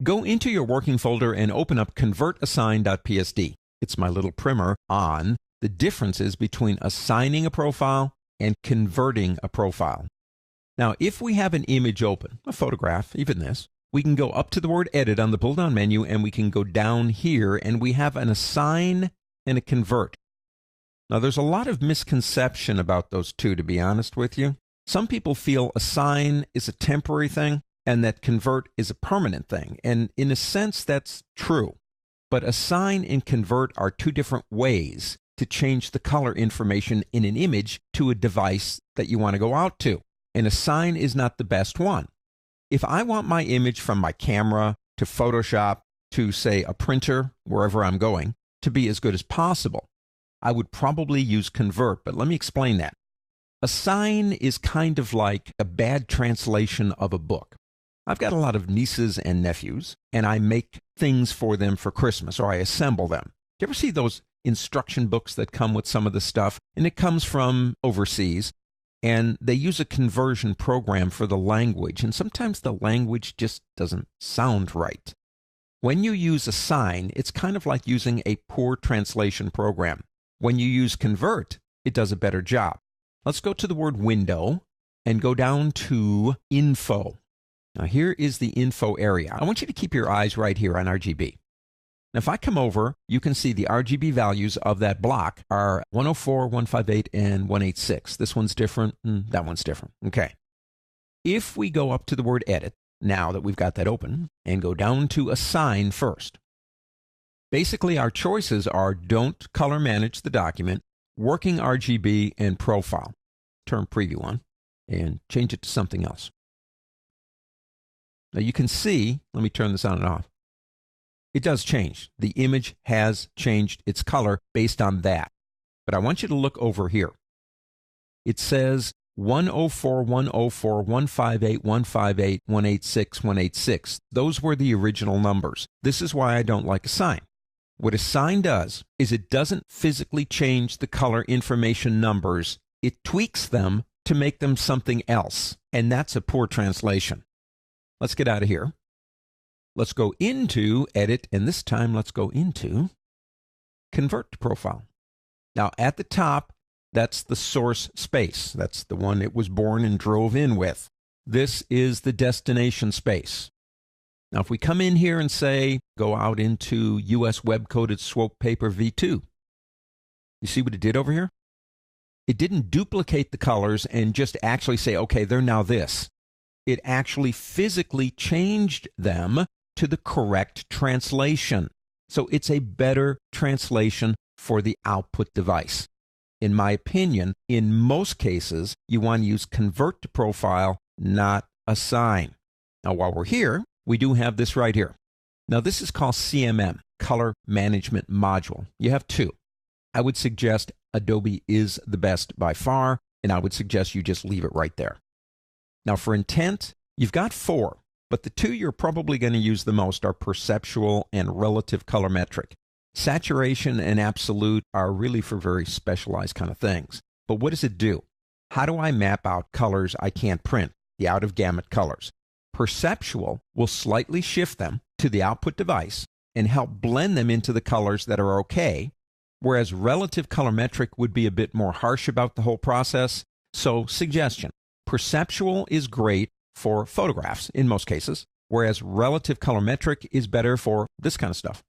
Go into your working folder and open up convertassign.psd. It's my little primer on the differences between assigning a profile and converting a profile. Now, if we have an image open, a photograph, even this, we can go up to the word Edit on the pull-down menu, and we can go down here, and we have an Assign and a Convert. Now, there's a lot of misconception about those two, to be honest with you. Some people feel Assign is a temporary thing, and that Convert is a permanent thing. And in a sense, that's true. But Assign and Convert are two different ways to change the color information in an image to a device that you want to go out to. And Assign is not the best one. If I want my image from my camera to Photoshop to, say, a printer, wherever I'm going, to be as good as possible, I would probably use Convert, but let me explain that. Assign is kind of like a bad translation of a book. I've got a lot of nieces and nephews, and I make things for them for Christmas, or I assemble them. Do you ever see those instruction books that come with some of the stuff? And it comes from overseas, and they use a conversion program for the language, and sometimes the language just doesn't sound right. When you use Assign, it's kind of like using a poor translation program. When you use Convert, it does a better job. Let's go to the word Window and go down to Info. Now here is the Info area. I want you to keep your eyes right here on RGB. Now if I come over, you can see the RGB values of that block are 104, 158, and 186. This one's different, and that one's different. Okay. If we go up to the word Edit, now that we've got that open, and go down to Assign first. Basically, our choices are Don't Color Manage the Document, Working RGB, and Profile. Turn Preview on, and change it to something else. Now you can see, let me turn this on and off. It does change. The image has changed its color based on that. But I want you to look over here. It says 104, 104, 158, 158, 186, 186. Those were the original numbers. This is why I don't like Assign. What Assign does is it doesn't physically change the color information numbers. It tweaks them to make them something else. And that's a poor translation. Let's get out of here. Let's go into Edit, and this time let's go into Convert to Profile. Now at the top, that's the source space. That's the one it was born and drove in with. This is the destination space. Now if we come in here and say, go out into US Web-Coded Swope Paper V2, you see what it did over here? It didn't duplicate the colors and just actually say, okay, they're now this. It actually physically changed them to the correct translation. So it's a better translation for the output device. In my opinion, in most cases, you want to use Convert to Profile, not Assign. Now, while we're here, we do have this right here. Now, this is called CMM, Color Management Module. You have two. I would suggest Adobe is the best by far, and I would suggest you just leave it right there. Now, for intent, you've got four, but the two you're probably going to use the most are perceptual and relative colorimetric. Saturation and absolute are really for very specialized kind of things. But what does it do? How do I map out colors I can't print, the out-of-gamut colors? Perceptual will slightly shift them to the output device and help blend them into the colors that are okay, whereas relative colorimetric would be a bit more harsh about the whole process. So, suggestion. Perceptual is great for photographs in most cases, whereas relative colorimetric is better for this kind of stuff.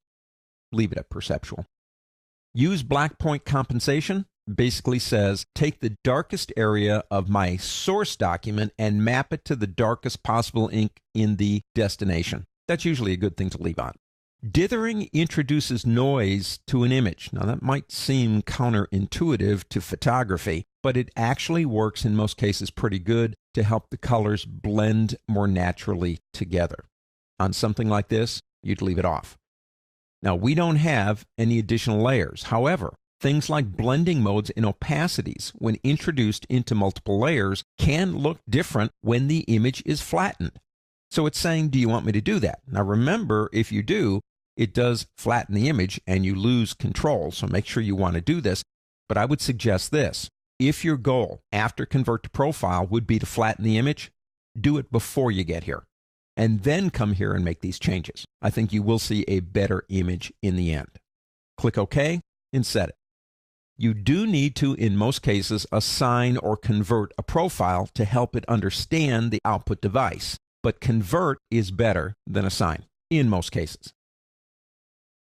Leave it at perceptual. Use black point compensation basically says take the darkest area of my source document and map it to the darkest possible ink in the destination. That's usually a good thing to leave on. Dithering introduces noise to an image. Now that might seem counterintuitive to photography, but it actually works in most cases pretty good to help the colors blend more naturally together. On something like this, you'd leave it off. Now, we don't have any additional layers. However, things like blending modes and opacities, when introduced into multiple layers, can look different when the image is flattened. So it's saying, do you want me to do that? Now remember, if you do, it does flatten the image and you lose control. So make sure you want to do this. But I would suggest this. If your goal after Convert to Profile would be to flatten the image, do it before you get here. and then come here and make these changes. I think you will see a better image in the end. Click OK and set it. You do need to, in most cases, assign or convert a profile to help it understand the output device, but convert is better than assign in most cases.